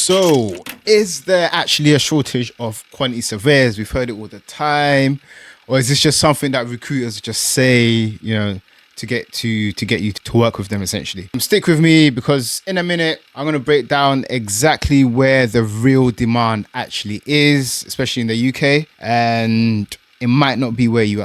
So, is there actually a shortage of quantity surveyors? We've heard it all the time, or is this just something that recruiters just say, to get you to work with them essentially? Stick with me because in a minute I'm going to break down exactly where the real demand actually is, especially in the UK, and it might not be where you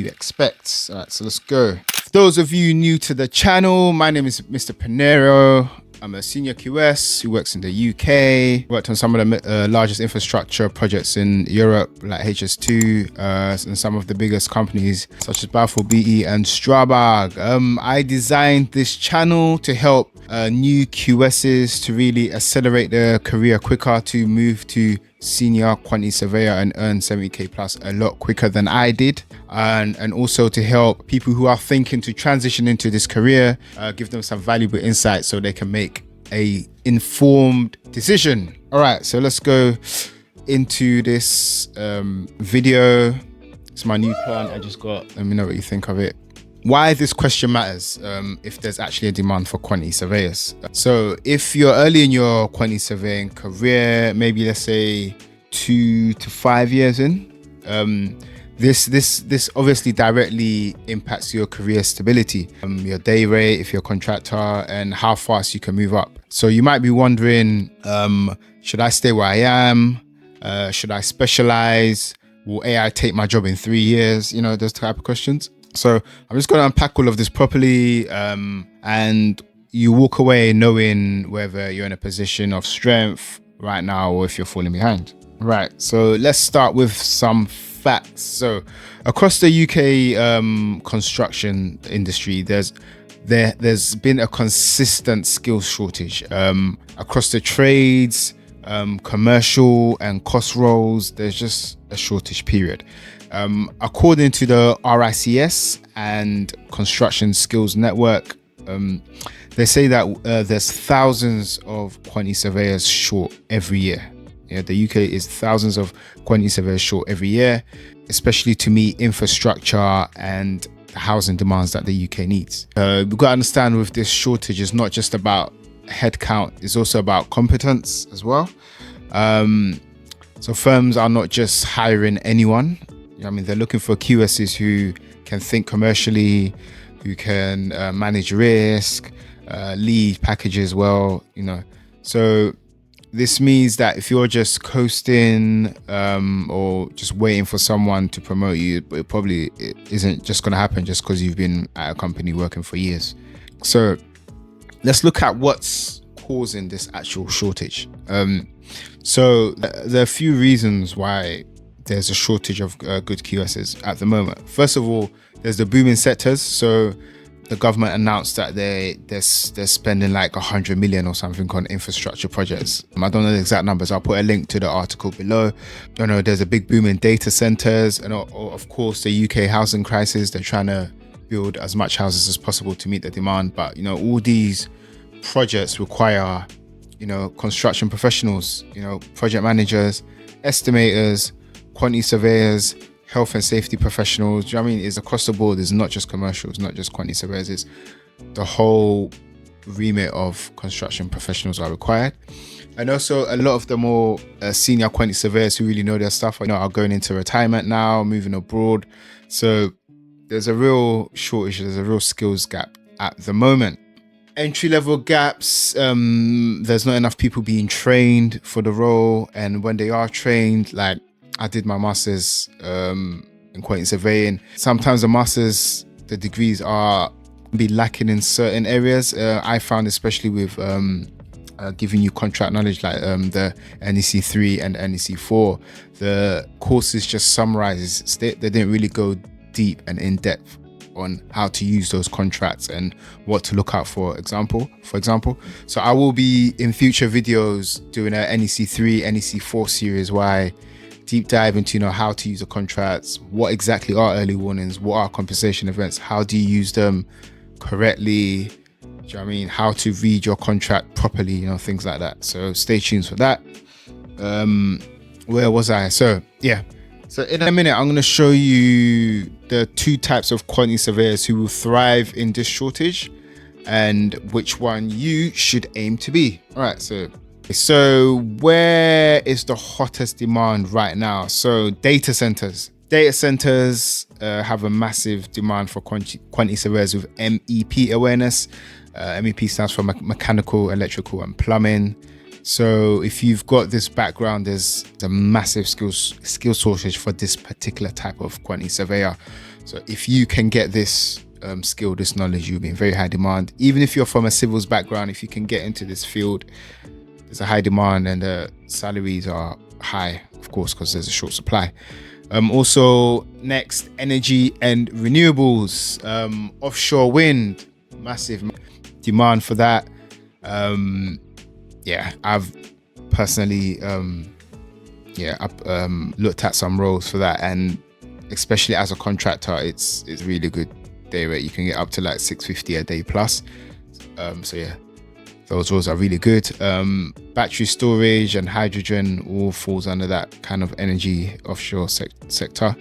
expect. All right, so let's go. For those of you new to the channel, my name is Mr. Pinero. I'm a senior QS who works in the UK, worked on some of the largest infrastructure projects in Europe, like HS2, and some of the biggest companies such as Balfour Beatty and Strabag. I designed this channel to help new QSs to really accelerate their career quicker, to move to senior quantity surveyor and earn 70k plus a lot quicker than I did, and also to help people who are thinking to transition into this career, give them some valuable insights so they can make a informed decision. All right, so let's go into this video. It's my new plant I just got. Let me know what you think of it. Why this question matters, if there's actually a demand for quantity surveyors. So if you're early in your quantity surveying career, maybe let's say 2 to 5 years in, this obviously directly impacts your career stability, your day rate if you're a contractor, and how fast you can move up. So you might be wondering, should I stay where I am? Should I specialize? Will AI take my job in 3 years? Those type of questions. So I'm just going to unpack all of this properly, and you walk away knowing whether you're in a position of strength right now or if you're falling behind. Right, so let's start with some facts. So across the UK construction industry, there's been a consistent skills shortage across the trades, commercial and cost roles. There's just a shortage period. According to the RICS and Construction Skills Network, they say that there's thousands of quantity surveyors short every year. The UK is thousands of quantity surveyors short every year, especially to meet infrastructure and the housing demands that the UK needs. We've got to understand with this shortage, it's not just about headcount, it's also about competence as well. So firms are not just hiring anyone. They're looking for QSs who can think commercially, who can manage risk, lead packages well, So this means that if you're just coasting or just waiting for someone to promote you, it probably isn't just going to happen just because you've been at a company working for years. So let's look at what's causing this actual shortage. So there are a few reasons why there's a shortage of good QSs at the moment. First of all, there's the booming sectors. So the government announced that they're spending like 100 million or something on infrastructure projects. I don't know the exact numbers. I'll put a link to the article below. There's a big boom in data centers, and of course the UK housing crisis. They're trying to build as much houses as possible to meet the demand. But all these projects require construction professionals, project managers, estimators, quantity surveyors, health and safety professionals. It's across the board. It's not just commercial, it's not just quantity surveyors, it's the whole remit of construction professionals are required. And also a lot of the more senior quantity surveyors who really know their stuff are going into retirement now, moving abroad. So there's a real shortage, there's a real skills gap at the moment. Entry-level gaps, there's not enough people being trained for the role, and when they are trained, like I did my master's in quantity surveying. Sometimes the degrees are be lacking in certain areas. I found, especially with giving you contract knowledge like the NEC 3 and NEC 4, the courses just summarizes. They didn't really go deep and in depth on how to use those contracts and what to look out for example. So I will be in future videos doing a NEC 3, NEC 4 series where I deep dive into how to use the contracts, what exactly are early warnings, what are compensation events, how do you use them correctly, how to read your contract properly, things like that. So stay tuned for that. Where was I? So in a minute I'm going to show you the two types of quantity surveyors who will thrive in this shortage and which one you should aim to be. All right, so So where is the hottest demand right now? So data centers. Data centers have a massive demand for quantity surveyors with MEP awareness. MEP stands for mechanical, electrical, and plumbing. So if you've got this background, there's a massive skill shortage for this particular type of quantity surveyor. So if you can get this skill, this knowledge, you'll be in very high demand. Even if you're from a civils background, if you can get into this field, there's a high demand, and the salaries are high, of course, because there's a short supply. Also, next, energy and renewables. Offshore wind, massive demand for that. I've personally looked at some roles for that, and especially as a contractor, it's really good day rate. You can get up to like 650 a day plus. Those roles are really good. Battery storage and hydrogen all falls under that kind of energy offshore sector.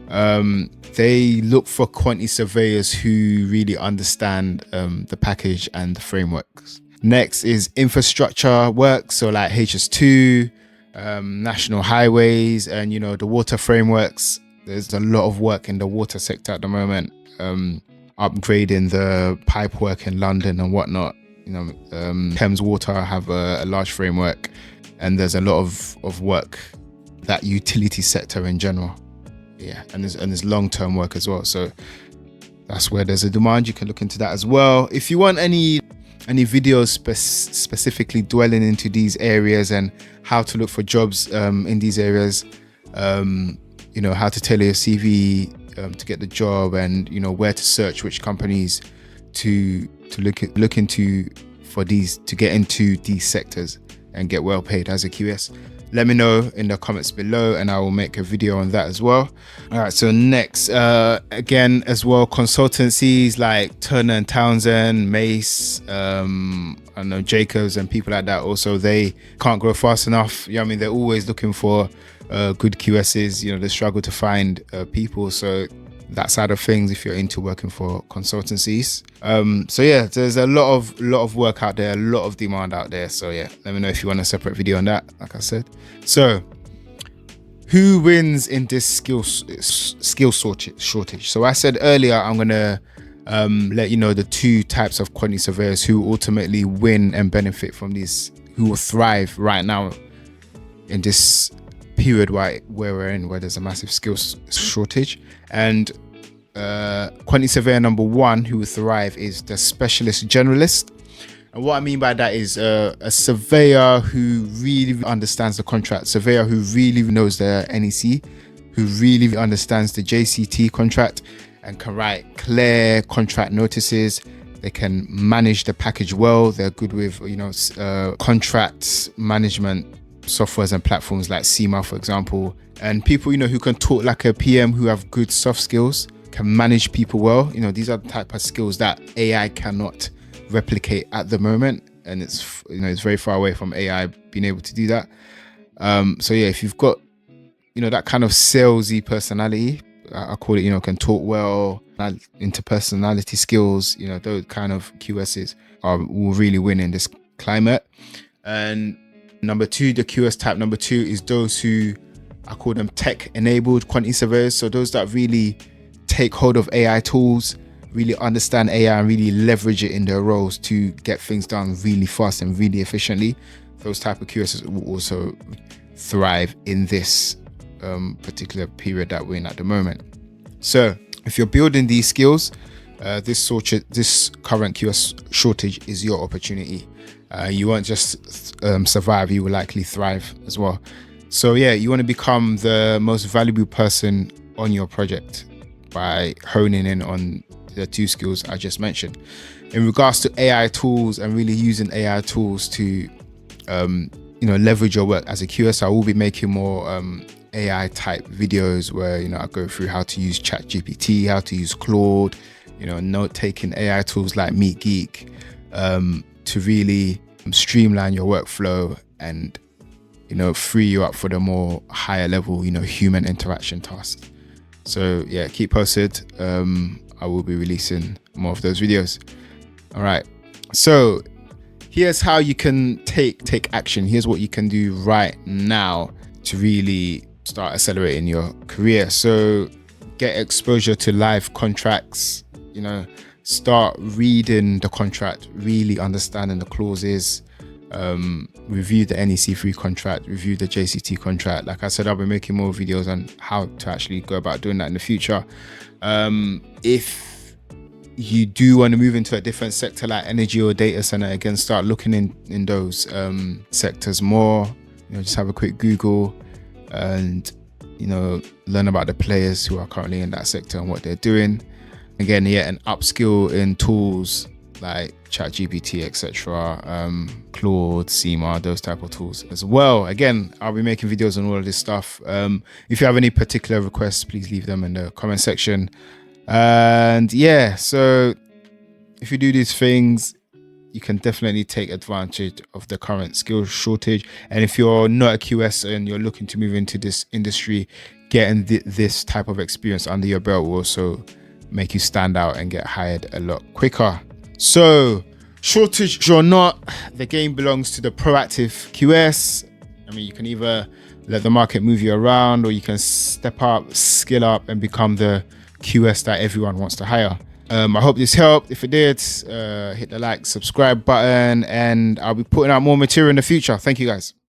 They look for quantity surveyors who really understand the package and the frameworks. Next is infrastructure work, so like HS2, national highways, and the water frameworks. There's a lot of work in the water sector at the moment, upgrading the pipe work in London and whatnot. Thames Water have a large framework, and there's a lot of work, that utility sector in general. And there's long-term work as well. So that's where there's a demand. You can look into that as well. If you want any videos specifically dwelling into these areas and how to look for jobs in these areas, how to tailor your CV to get the job, and where to search which companies to look into for these, to get into these sectors and get well paid as a QS, let me know in the comments below, and I will make a video on that as well. All right, so next, again as well, consultancies like Turner and Townsend, Mace, I know Jacobs and people like that. Also, they can't grow fast enough. They're always looking for good QSs. They struggle to find people. So that side of things, if you're into working for consultancies. There's a lot of work out there, a lot of demand out there. So let me know if you want a separate video on that, like I said. So who wins in this skill shortage? So I said earlier, I'm gonna let you know the two types of quantity surveyors who ultimately win and benefit from these, who will thrive right now in this period where we're in, where there's a massive skills shortage. And quantity surveyor number one who will thrive is the specialist generalist. And what I mean by that is a surveyor who really understands the contract, surveyor who really knows the NEC, who really understands the JCT contract and can write clear contract notices. They can manage the package well. They're good with contract management softwares and platforms like CMA, for example. And people who can talk like a PM, who have good soft skills, can manage people well. These are the type of skills that AI cannot replicate at the moment, and it's very far away from AI being able to do that. If you've got that kind of salesy personality, I call it, can talk well, interpersonality skills, those kind of QSs will really win in this climate. And number two, the QS type number two is those who, I call them tech-enabled quantity surveyors. So those that really take hold of AI tools, really understand AI and really leverage it in their roles to get things done really fast and really efficiently. Those type of QSs will also thrive in this particular period that we're in at the moment. So if you're building these skills, this current QS shortage is your opportunity. You won't just survive, you will likely thrive as well. So you want to become the most valuable person on your project by honing in on the two skills I just mentioned. In regards to AI tools and really using AI tools to leverage your work as a QS, I will be making more AI type videos where I go through how to use ChatGPT, how to use Claude, note-taking AI tools like MeetGeek to really streamline your workflow and free you up for the more higher level human interaction tasks. So keep posted. I will be releasing more of those videos. All right, so here's how you can take action. Here's what you can do right now to really start accelerating your career. So get exposure to live contracts, start reading the contract, really understanding the clauses, review the NEC3 contract, review the JCT contract. Like I said, I'll be making more videos on how to actually go about doing that in the future. If you do want to move into a different sector like energy or data center, again, start looking in those sectors more. Just have a quick Google and learn about the players who are currently in that sector and what they're doing. Again, an upskill in tools like ChatGPT, etc., Claude, SEMA, those type of tools as well. Again, I'll be making videos on all of this stuff. If you have any particular requests, please leave them in the comment section. And so if you do these things, you can definitely take advantage of the current skill shortage. And if you're not a QS and you're looking to move into this industry, getting this type of experience under your belt will also make you stand out and get hired a lot quicker. So, shortage or not, the game belongs to the proactive QS. You can either let the market move you around, or you can step up, skill up, and become the QS that everyone wants to hire. I hope this helped. If it did, hit the like, subscribe button, and I'll be putting out more material in the future. Thank you guys.